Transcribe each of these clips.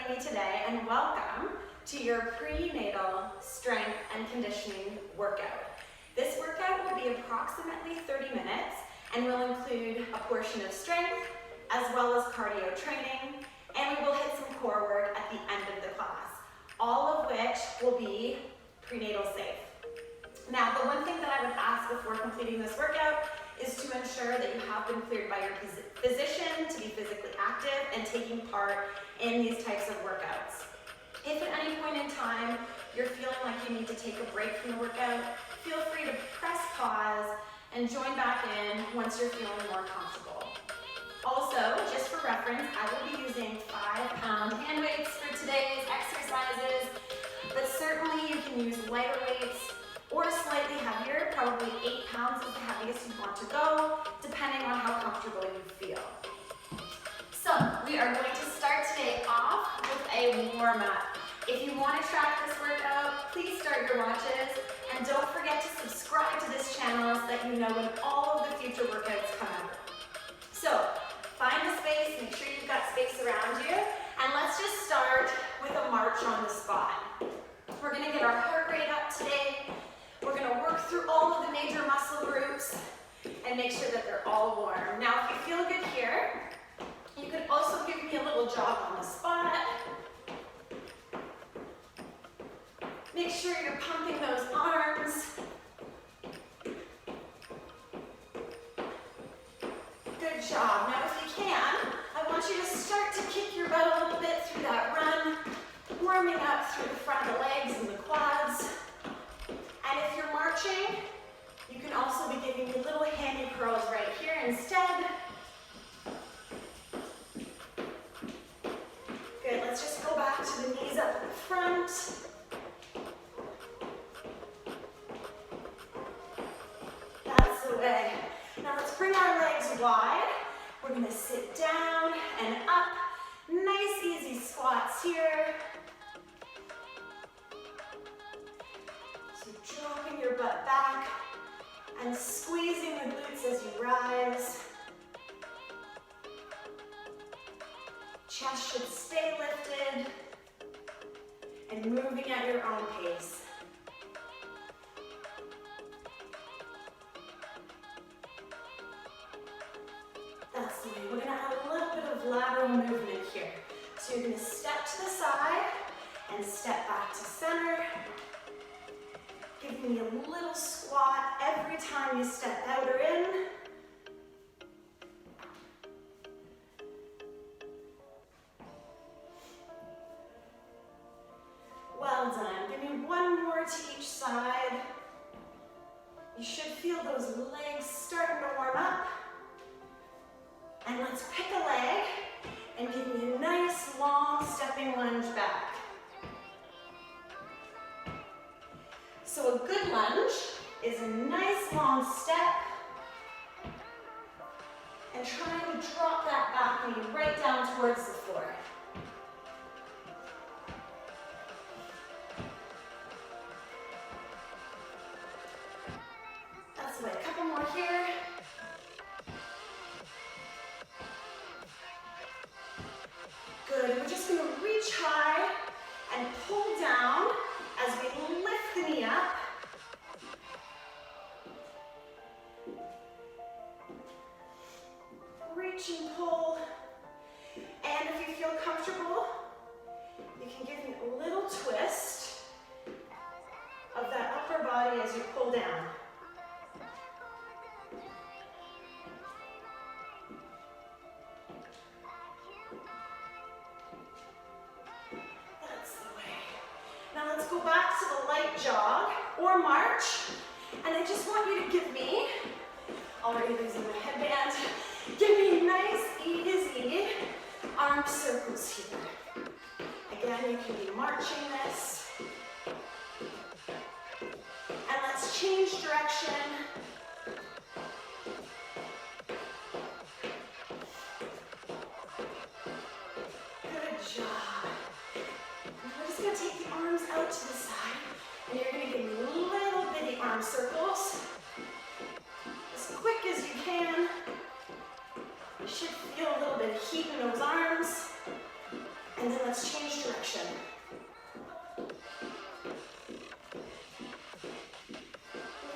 joining me today, and welcome to your prenatal strength and conditioning workout. This workout will be approximately 30 minutes and will include a portion of strength as well as cardio training, and we will hit some core work at the end of the class, all of which will be prenatal safe. Now, the one thing that I would ask before completing this workout is to ensure that you have been cleared by your physician to be physically active and taking part in these types of workouts. If at any point in time you're feeling like you need to take a break from the workout, feel free to press pause and join back in once you're feeling more comfortable. Also, just for reference, I will be using 5-pound hand weights for today's exercises, but certainly you can use lighter weights or slightly heavier. Probably 8 pounds is the heaviest you want to go, depending on how comfortable you feel. So we are going to start today off with a warm-up. If you want to track this workout, please start your watches, and don't forget to subscribe to this channel so that you know when all of the future workouts come out. So find a space, make sure you've got space around you, and let's just start with a march on the spot. We're going to get our heart rate up today. We're going to work through all of the major muscle groups and make sure that they're all warm. Now, if you feel good here, you could also give me a little jog on the spot. Make sure you're pumping those arms. Good job. Now, if you can, I want you to start to kick your butt a little bit through that run, warming up through the front of the legs and the quads. And if you're marching, you can also be giving me little hammy curls right here instead. Good, let's just go back to the knees up in the front. That's the way. Now let's bring our legs wide. We're gonna sit down and up. Nice easy squats here. Dropping your butt back and squeezing the glutes as you rise. Chest should stay lifted and moving at your own pace. That's the way. We're going to add a little bit of lateral movement here. So you're going to step to the side and step back to center. Give me a little squat every time you step out or in. Well done. Give me one more to each side. You should feel those legs starting to warm up. And let's pick a leg and give me a nice long stepping lunge back. So a good lunge is a nice long step and trying to drop that back knee right down towards the floor. That's the way. A couple more here. Good. And we're just going to reach high and pull down as we lift the knee up. Reach and pull. And if you feel comfortable, you can give me a little twist of that upper body as you pull down. Now let's go back to the light jog or march, and I just want you to give me, already losing my headband, give me nice, easy arm circles here. Again, you can be marching this. And let's change direction. Good job. We're just going to take the arms out to the side, and you're going to give me little bitty arm circles. As quick as you can. You should feel a little bit of heat in those arms. And then let's change direction.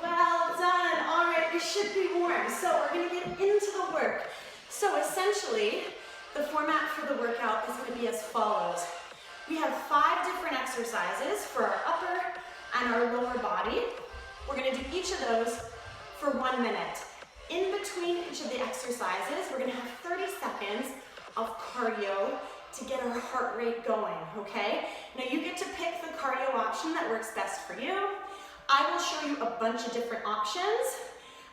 Well done. All right, we should be warm. So we're going to get into the work. So essentially, the format for the workout is going to be as follows. We have 5 different exercises for our upper and our lower body. We're going to do each of those for 1 minute. In between each of the exercises, we're going to have 30 seconds of cardio to get our heart rate going, okay? Now you get to pick the cardio option that works best for you. I will show you a bunch of different options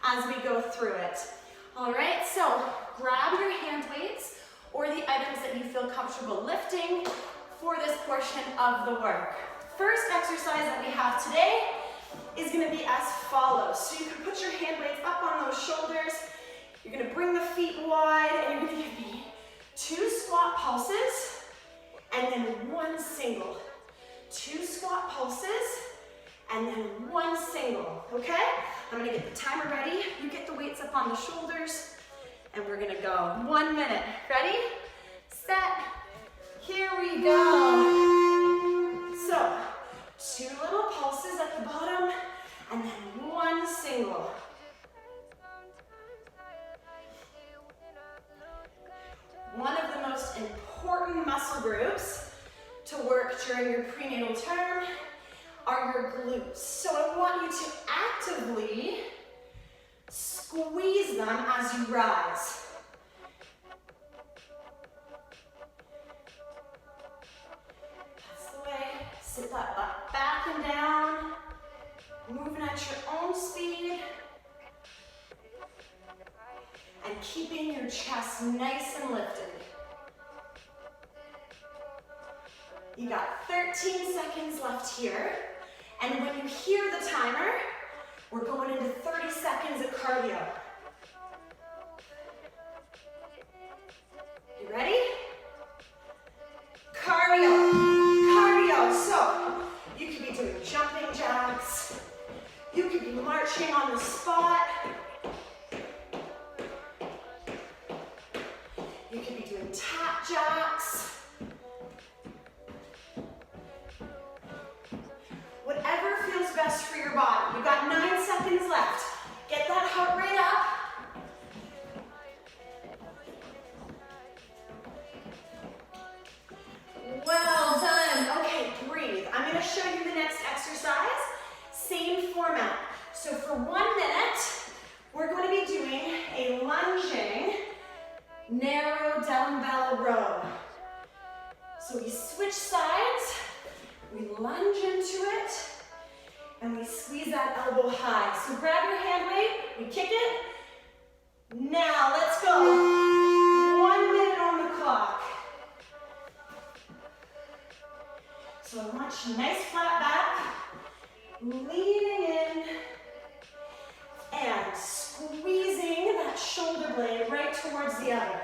as we go through it. All right, so grab your hand weights or the items that you feel comfortable lifting for this portion of the work. First exercise that we have today is going to be as follows. So you can put your hand weights up on those shoulders. You're going to bring the feet wide and you're going to give me 2 squat pulses and then 1 single. 2 squat pulses and then 1 single, okay? I'm going to get the timer ready. You get the weights up on the shoulders and we're going to go 1 minute. Ready? Set. Here we go. So 2 little pulses at the bottom and then 1 single. One of the most important muscle groups to work during your prenatal term are your glutes. So I want you to actively squeeze them as you rise. That's the way. Sit that butt back and down, moving at your own speed, and keeping your chest nice and lifted. You got 13 seconds left here, and when you hear the timer, we're going into 30 seconds of cardio. You ready? Cardio, cardio. So you could be doing jumping jacks, you could be marching on the spot, you could be doing tap jacks. Whatever feels best for your body. You've got 9 seconds left. Get that heart rate up. Well done. Okay, breathe. I'm going to show you the next exercise. Same format. So for 1 minute, we're going to be doing a lunging narrow dumbbell row. So we switch sides. We lunge into it, and we squeeze that elbow high. So grab your hand weight, we kick it. Now let's go. 1 minute on the clock. So I want you nice flat back, leaning in, and squeezing that shoulder blade right towards the other.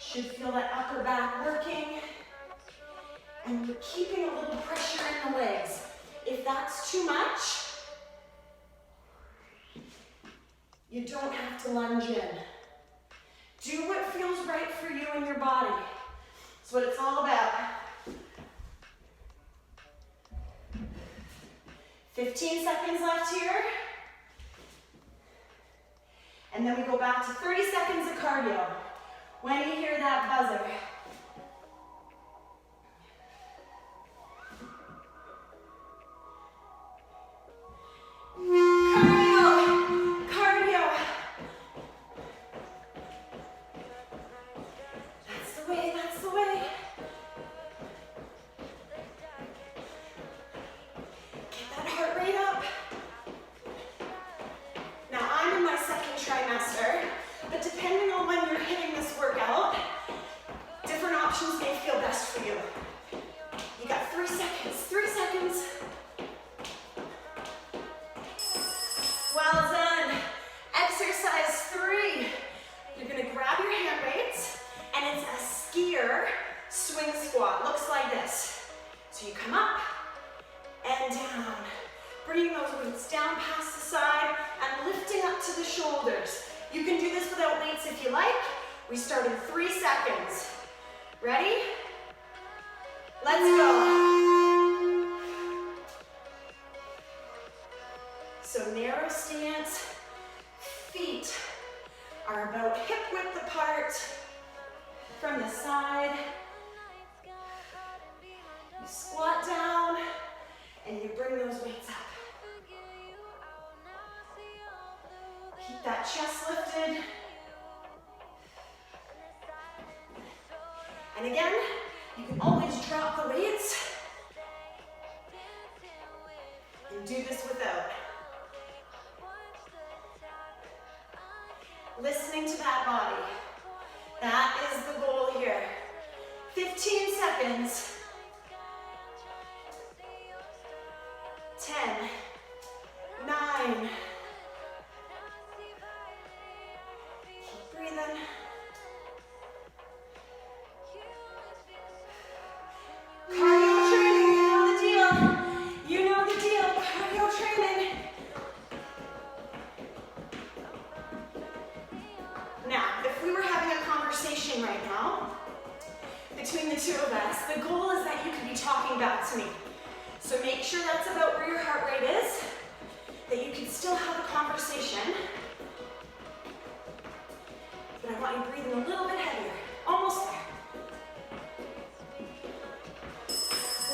Should feel that upper back working, and we're keeping a little pressure in the legs. If that's too much, you don't have to lunge in. Do what feels right for you and your body. That's what it's all about. 15 seconds left here. And then we go back to 30 seconds of cardio. When you hear that buzzer, cardio, cardio. That's the way, that's the way. Get that heart rate up. Now I'm in my 2nd trimester, but depending on when you're hitting this workout, different options may feel best for you. You got 3 seconds, 3 seconds. Well done. Exercise 3. You're gonna grab your hand weights, and it's a skier swing squat. Looks like this. So you come up and down, bringing those weights down past the side and lifting up to the shoulders. You can do this without weights if you like. We start in 3 seconds. Ready? Let's go. So narrow stance, feet are about hip width apart from the side. You squat down and you bring those weights up. Keep that chest lifted. And again, you can always drop the weights and do this without. Listening to that body. That is the goal here. 15 seconds. 10, 9. Keep breathing. Cardio training, you know the deal. You know the deal, cardio training. Now, if we were having a conversation right now, between the two of us, the goal is that you could be talking back to me. So make sure that's about where your heart rate is, that you can still have a conversation. But I want you breathing a little bit heavier. Almost there.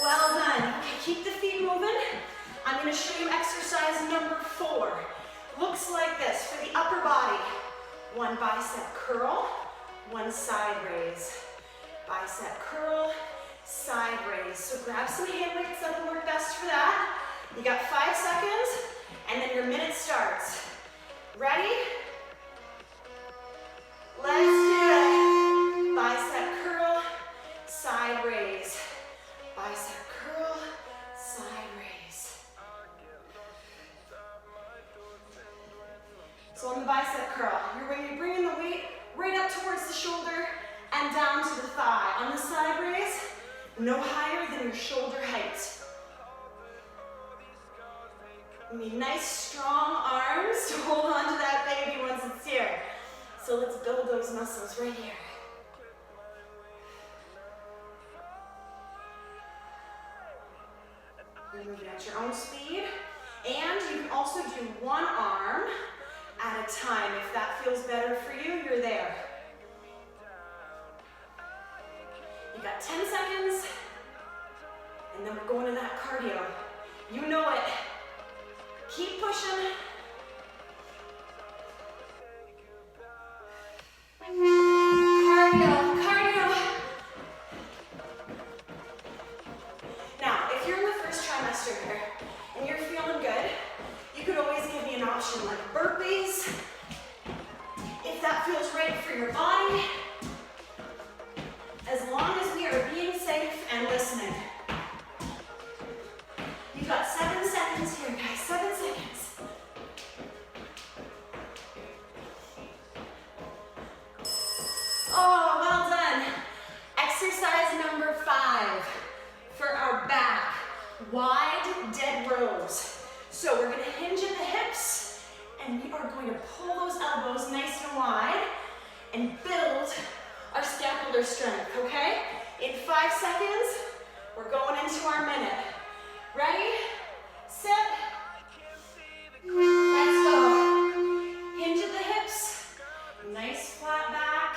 Well done. Okay, keep the feet moving. I'm going to show you exercise number 4. Looks like this for the upper body. 1 bicep curl, 1 side raise. Bicep curl, side raise. So grab some hand weights, that'll work best for that. You got 5 seconds, and then your minute starts. Ready? Let's do it. Bicep curl, side raise. Bicep curl, side raise. So on the bicep curl, you're going to be bringing the weight right up towards the shoulder and down to the thigh. On the side raise, no higher than your shoulder height. You need nice, strong arms to hold on to that baby once it's here. So let's build those muscles right here. You're moving at your own speed. And you can also do one arm at a time. If that feels better for you, you're there. You got 10 seconds, and then we're going to that cardio. You know it. Keep pushing. Cardio, cardio. Now, if you're in the first trimester here, and you're feeling good, you could always give me an option like burpees, if that feels right for your body, as long as we are being safe and listening. You've got 7 seconds here, guys, 7 seconds. Oh, well done. Exercise number 5 for our back, wide dead rows. So we're gonna hinge at the hips, and we are going to pull those elbows nice and wide and build our scapular strength, okay? In 5 seconds, we're going into our minute. Ready, set, let's go. Hinge at the hips, nice flat back.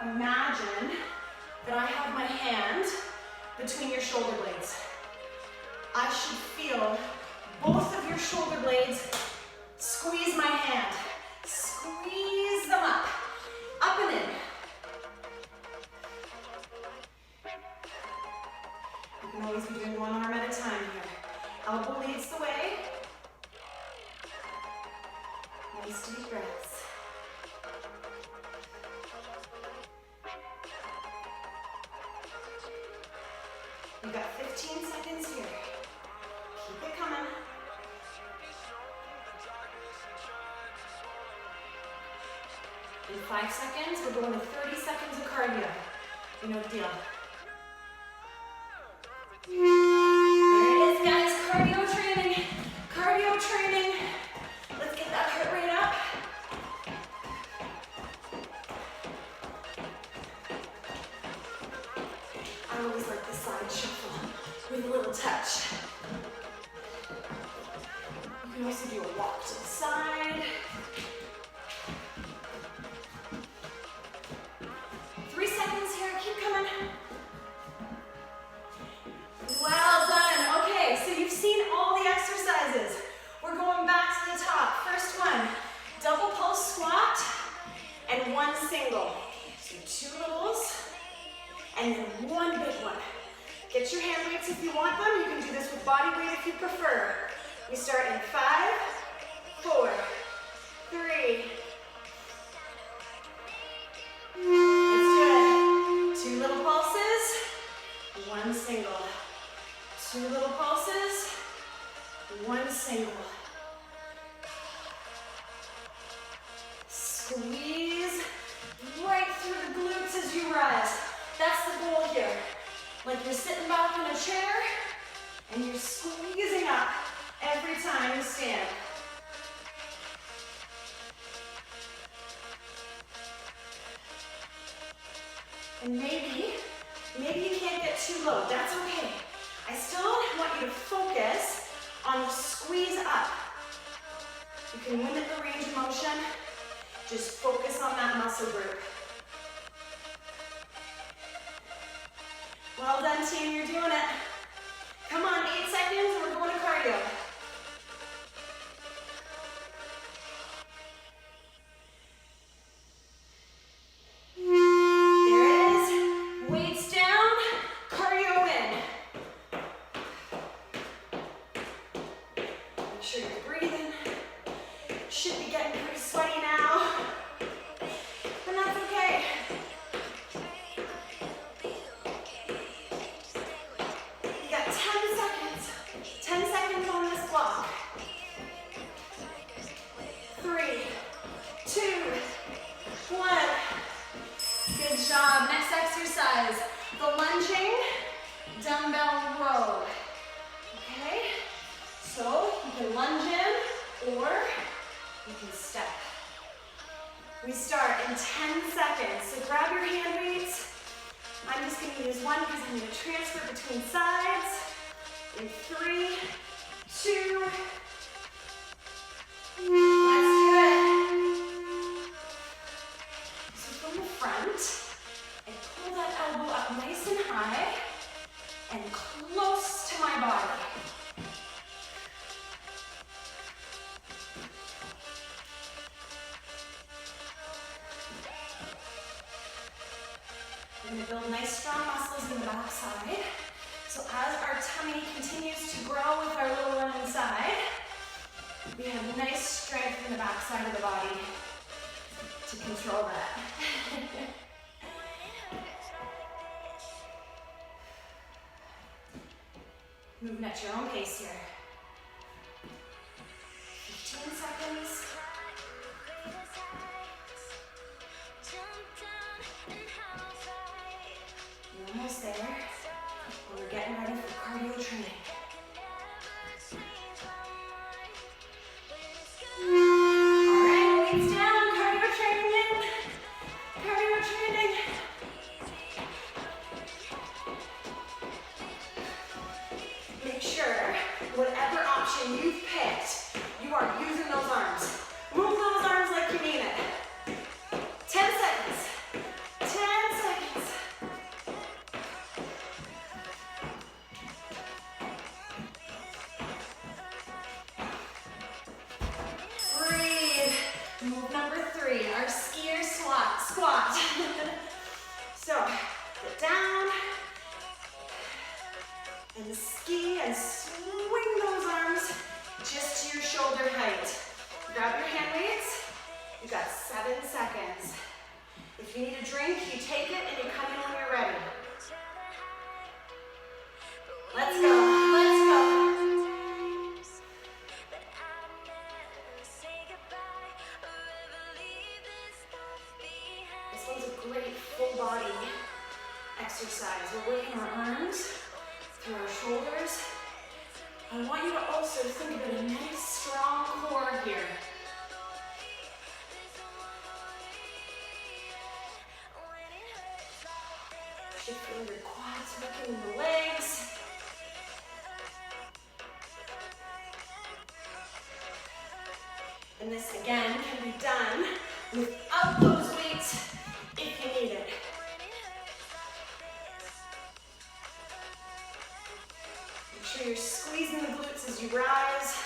Imagine that I have my hand between your shoulder blades. I should feel both of your shoulder blades squeeze my hand. Squeeze them up and in. You can always be doing one arm at a time here. Elbow leads the way. Nice deep breaths. You got 15 seconds here. Keep it coming. In 5 seconds, we're going to 30 seconds of cardio. You know the deal. There it is, guys. Cardio training with a little touch. You can also do a walk to the side. 3 seconds here, keep coming. Well done. Okay, so you've seen all the exercises. We're going back to the top. First one, double pulse squat and 1 single. So 2 littles and then 1 big one. Get your hand weights if you want them. You can do this with body weight if you prefer. We start in 5, 4, 3. Let's do it. 2 little pulses, 1 single. 2 little pulses, 1 single. Squeeze right through the glutes as you rise. That's the goal here. Like you're sitting back in a chair and you're squeezing up every time you stand. And maybe you can't get too low. That's okay. I still want you to focus on the squeeze up. You can limit the range of motion. Just focus on that muscle group. Well done, team, you're doing it. Come on, 8 seconds, and we're going to cardio. There it is. Weights down, cardio in. Make sure you're breathing. Should be getting pretty sweaty now. And that's okay. You got 10 seconds. 10 seconds on this clock. 3, 2, 1. Good job. Next exercise, the lunging dumbbell row. Okay? So you can lunge in or you can step. We start in 10 seconds. So grab your hand weights. I'm just going to use one because I'm going to transfer between sides. In 3, 2, let's do it. So from the front, I pull that elbow up nice and high and close to my body. We're going to build nice strong muscles in the back side. So as our tummy continues to grow with our little one inside, we have nice strength in the back side of the body to control that. Moving at your own pace here. 15 seconds. You're almost there. And we're getting ready for cardio training. All right, weights down, cardio training in. Cardio training. Make sure, whatever option you've picked, you are using those arms. Move those arms like you mean it. 10 seconds. 10 seconds. Breathe. Move number 3, our skier squat. So, get down and ski and swing those arms just to your shoulder height. Grab your hand weights. You got 7 seconds. If you need a drink, you take it and you come in when you're ready. Let's go. Let's go. This one's a great full body exercise. We're working our arms through our shoulders. I want you to also think about a nice strong core here. Should feel your quads working in the legs. And this again can be done without those weights if you need it. Make sure you're squeezing the glutes as you rise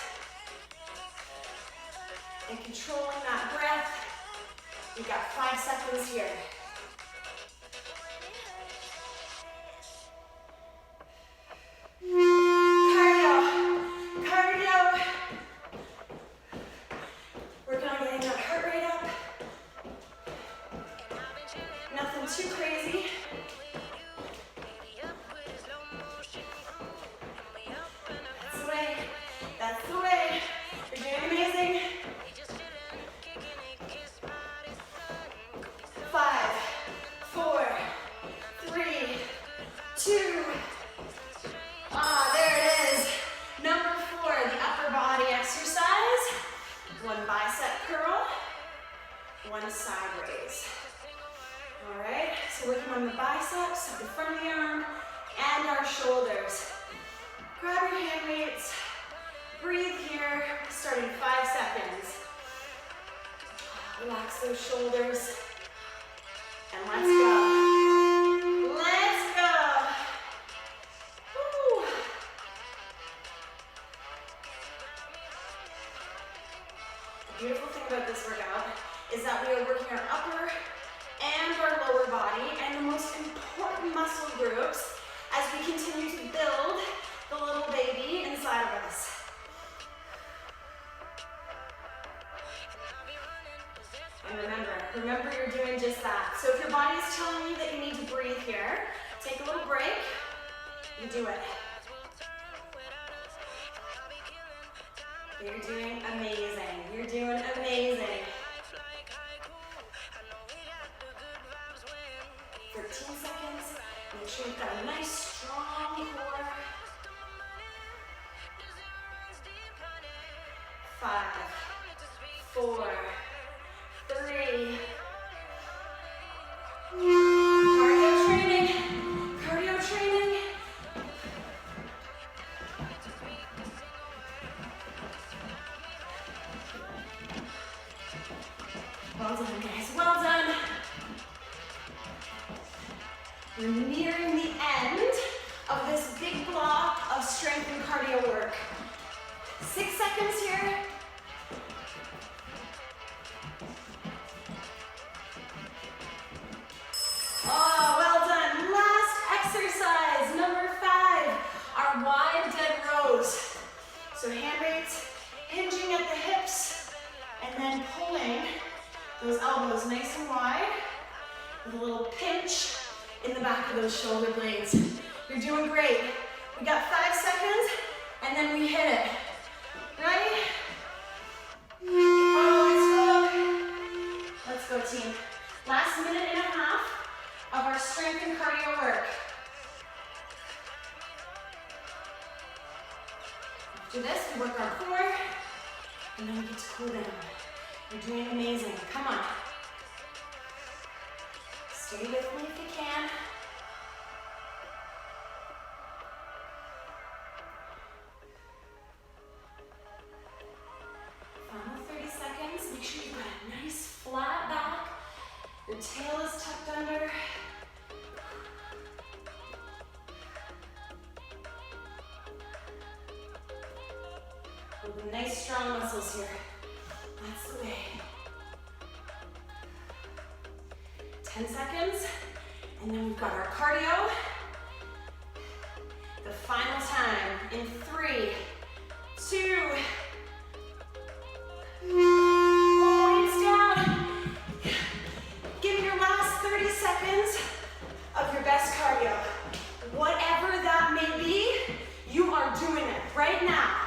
and controlling that breath. You've got 5 seconds here. Too crazy. That's the way. That's the way. You're doing amazing. 5, 4, 3, 2. There it is. Number 4, the upper body exercise. 1 bicep curl, 1 side raise. All right, so working on the biceps, the front of the arm, and our shoulders. Grab your hand weights, breathe here, starting 5 seconds. Relax those shoulders, and let's go. Let's go. Woo. The beautiful thing about this workout is that we are working our upper and our lower body, and the most important muscle groups as we continue to build the little baby inside of us. And remember you're doing just that. So if your body is telling you that you need to breathe here, take a little break, you do it. You're doing amazing. You're doing amazing. 13 seconds. Make sure you've got a nice strong core. 5, 4, 3. Cardio training. Cardio training. Well done, guys. Well done. We're nearing the end of this big block of strength and cardio work. 6 seconds here. Oh, well done. Last exercise, number 5, our wide dead rows. So hand weights hinging at the hips and then pulling those elbows nice and wide with a little pinch in the back of those shoulder blades. You're doing great. We got 5 seconds, and then we hit it. Ready? Oh, let's go. Let's go, team. Last minute and a half of our strength and cardio work. After this, we work our core, and then we get to cool down. You're doing amazing. Come on. Stay with me if you can. Final 30 seconds. Make sure you've got a nice flat back. Your tail is tucked under. With nice strong muscles here. That's the way. 10 seconds, and then we've got our cardio. The final time in 3, 2, points down. Give me your last 30 seconds of your best cardio. Whatever that may be, you are doing it right now.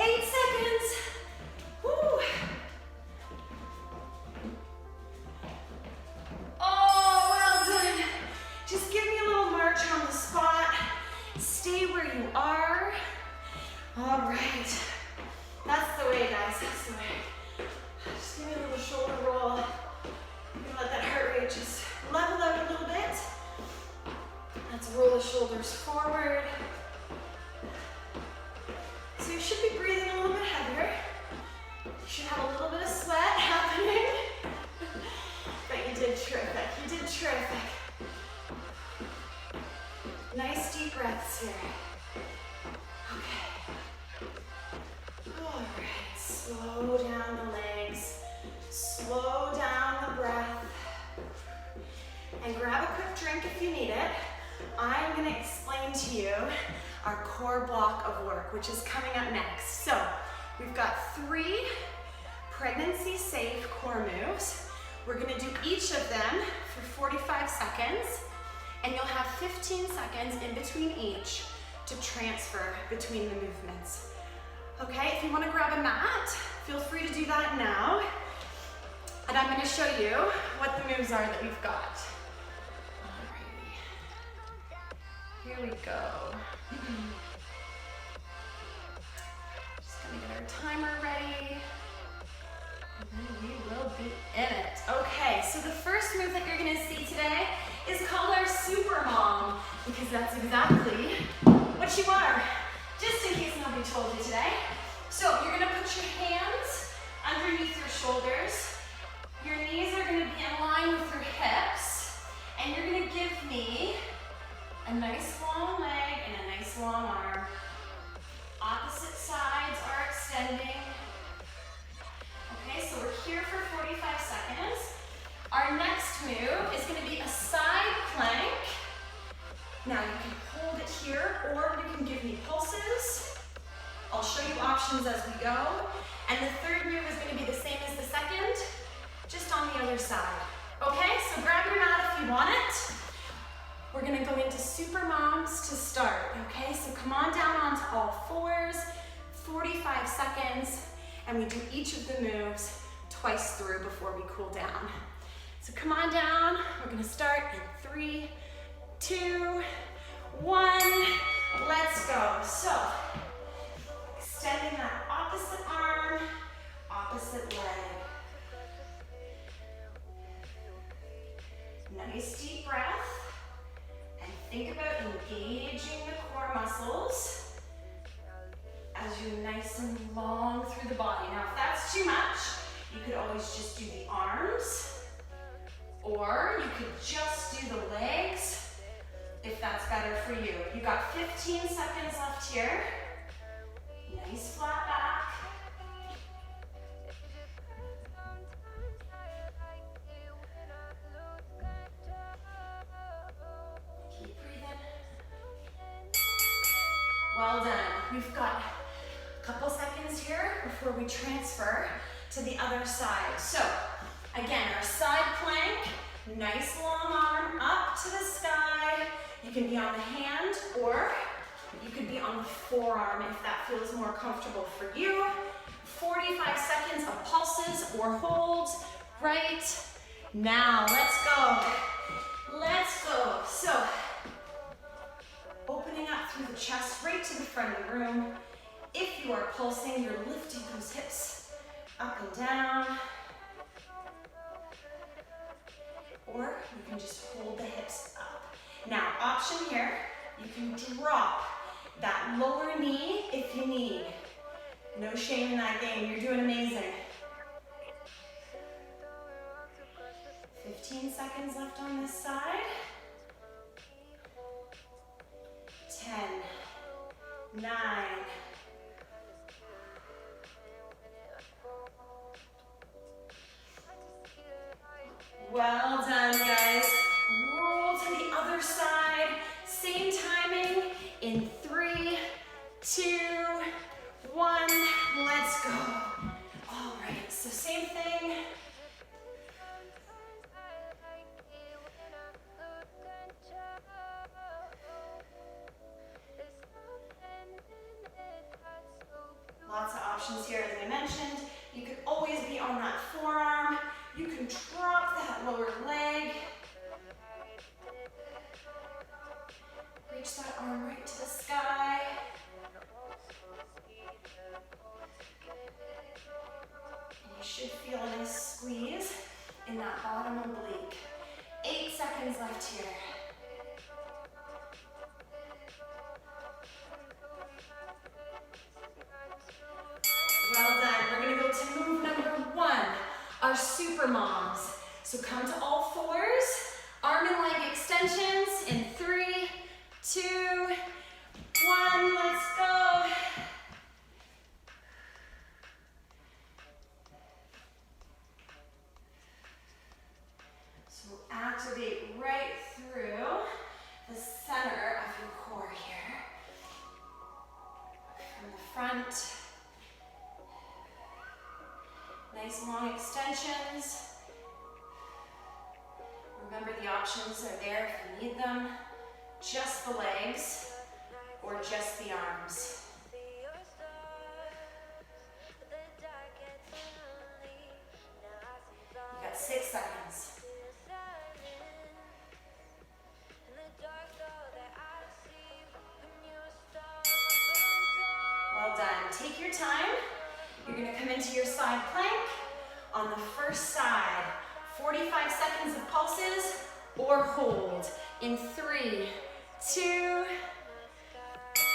8 seconds. Woo. Oh, well done. Just give me a little march on the spot. Stay where you are. All right. That's the way, guys. That's the way. Just give me a little have a little bit of sweat happening, but you did terrific. You did terrific. Nice deep breaths here. Okay. All right, slow down the legs. Slow down the breath. And grab a quick drink if you need it. I'm gonna explain to you our core block of work, which is coming up next. So, we've got 3 pregnancy-safe core moves. We're gonna do each of them for 45 seconds, and you'll have 15 seconds in between each to transfer between the movements. Okay, if you wanna grab a mat, feel free to do that now. And I'm gonna show you what the moves are that we've got. Alrighty, here we go. Just gonna get our timer ready. And then we will be in it. Okay, so the first move that you're gonna see today is called our super mom, because that's exactly what you are, just in case nobody told you today. So you're gonna put your hands underneath your shoulders. Your knees are gonna be in line with your hips, and you're gonna give me a nice long leg and a nice long arm. Opposite sides are extending. Okay, so we're here for 45 seconds. Our next move is gonna be a side plank. Now you can hold it here, or you can give me pulses. I'll show you options as we go. And the third move is gonna be the same as the second, just on the other side. Okay, so grab your mat if you want it. We're gonna go into super moms to start, okay? So come on down onto all fours, 45 seconds, and we do each of the moves twice through before we cool down. So come on down, we're gonna start in 3, 2, 1, let's go. So, extending that opposite arm, opposite leg. Nice deep breath, and think about engaging the core muscles as you're nice and long through the body. Now, if that's too much, you could always just do the arms, or you could just do the legs, if that's better for you. You got 15 seconds left here. Nice flat back. Well done. We've got a couple seconds here before we transfer to the other side. So, again, our side plank, nice long arm up to the sky. You can be on the hand, or you could be on the forearm if that feels more comfortable for you. 45 seconds of pulses or holds right now. Let's go. Let's go. So, opening up through the chest, right to the front of the room. If you are pulsing, you're lifting those hips up and down. Or you can just hold the hips up. Now, option here, you can drop that lower knee if you need. No shame in that game, you're doing amazing. 15 seconds left on this side. 10, 9, well done, guys. Roll to the other side. Same timing in 3, 2, 1. Let's go. All right, so same thing. Lots of options here, as I mentioned. You could always be on that forearm. You can drop that lower leg. Reach that arm right to the sky. And you should feel a nice squeeze in that bottom oblique. 8 seconds left here. Well done. We're going to go to move number super moms. So come to all fours, arm and leg extensions in 3, 2, 1, let's go. So activate right through the center of your core here. From the front. Nice long extensions. Remember the options are there if you need them. Just the legs or just the arms. You got 6 seconds. Well done. Take your time. You're going to come into your side plank on the first side. 45 seconds of pulses or hold in 3, 2,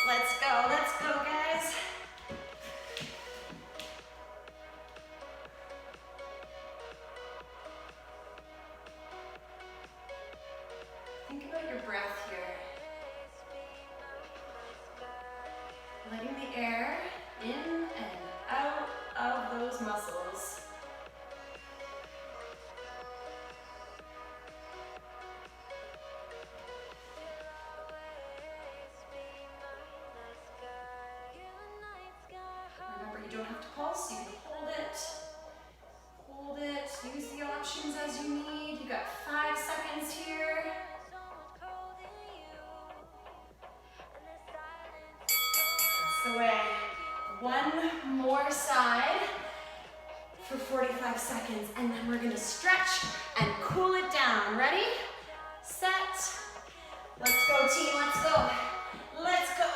let's go guys. Think about your breath here. Letting the air in and out of those muscles. Remember, you don't have to pulse, you can hold it, use the options as you need. You got 5 seconds here. That's the way. One more side for 45 seconds, and then we're gonna stretch and cool it down. Ready? Set. Let's go, team, let's go. Let's go.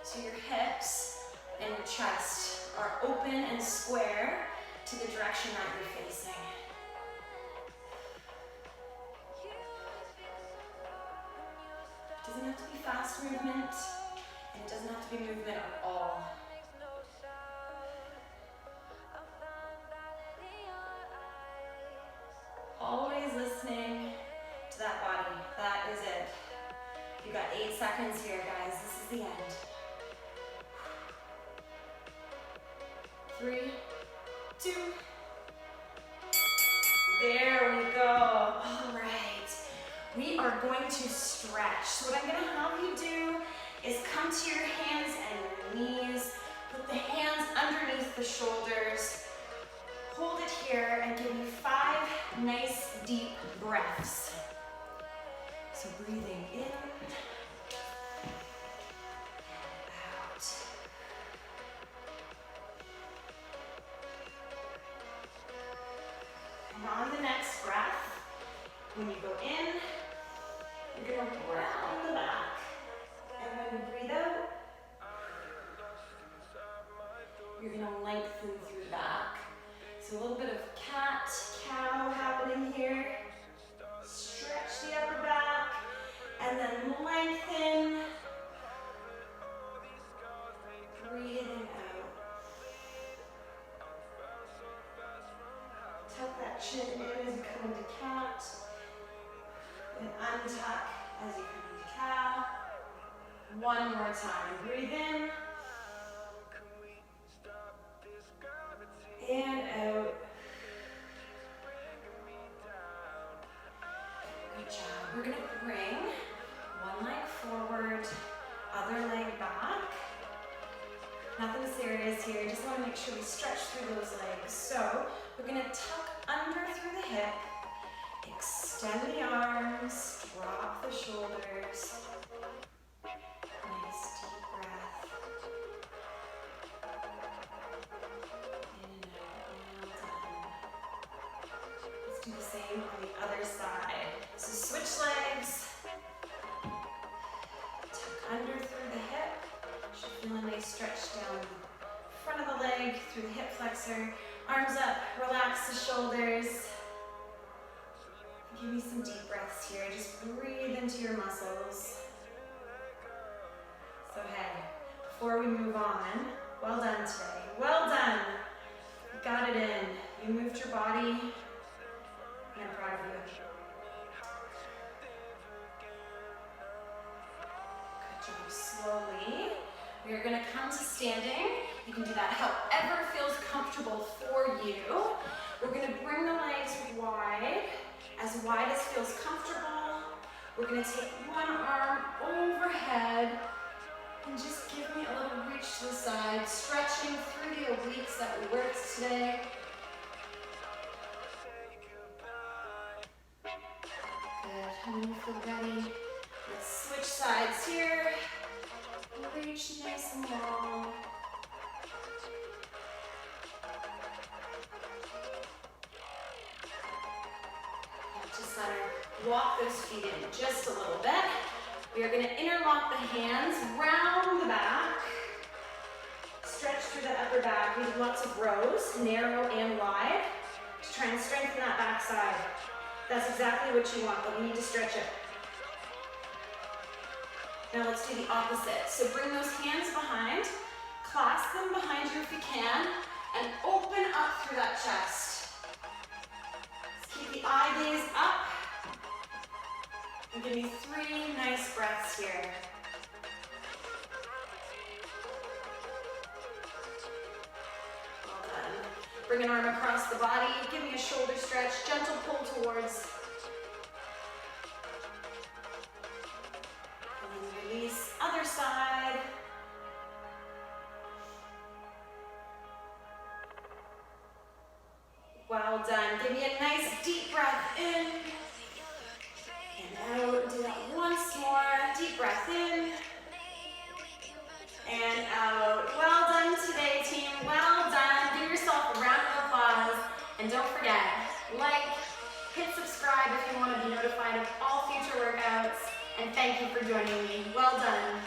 So your hips and your chest are open and square to the direction that you're facing. It doesn't have to be fast movement, and it doesn't have to be movement at all. Always listening to that body. That is it. You got 8 seconds here, guys. This is the end. 3, 2. There we go. All right. We are going to stretch. So what I'm going to have you do is come to your hands and your knees. Put the hands underneath the shoulders. Hold it here and give me 5 nice deep breaths. So breathing in and out. And on the next breath, when you go in, you're going to round the back. And when you breathe out, you're going to lengthen through the back. So a little bit of cat, cow happening here. Stretch the upper back, and then lengthen. Breathing out. Tuck that chin in as you come into cat. And untuck as you come into cow. One more time. Breathe in. And out. Good job. We're going to bring one leg forward, other leg back. Nothing serious here. Just want to make sure we stretch through those legs. So we're going to tuck under through the hip, extend the arms, drop the shoulders. Nice deep breath. Do the same on the other side. So switch legs. Tuck under through the hip. Should feel a nice stretch down the front of the leg, through the hip flexor. Arms up, relax the shoulders. Give me some deep breaths here. Just breathe into your muscles. So hey, Before we move on, well done today. Well done. You got it in. You moved your body. I'm proud of you. Good job. Slowly. We are going to come to standing. You can do that however feels comfortable for you. We're going to bring the legs wide as feels comfortable. We're going to take one arm overhead and just give me a little reach to the side, stretching through the obliques that we worked today. Good, and when you feel ready, let's switch sides here. Reach nice and long. Back to center. Walk those feet in just a little bit. We are going to interlock the hands, round the back, stretch through the upper back. We do lots of rows, narrow and wide, to try and strengthen that back side. That's exactly what you want, but we need to stretch it. Now let's do the opposite. So bring those hands behind, clasp them behind you if you can, and open up through that chest. Let's keep the eye gaze up. And give me 3 nice breaths here. Well done. Bring an arm across the body. Give me a shoulder stretch. Gentle pull towards. And then release. Other side. Well done. Give me a nice deep breath in. And out. Do that once more. Deep breath in. And out. Well done today, team. Well done. Give yourself a round of applause. And don't forget, hit subscribe if you want to be notified of all future workouts. And thank you for joining me. Well done.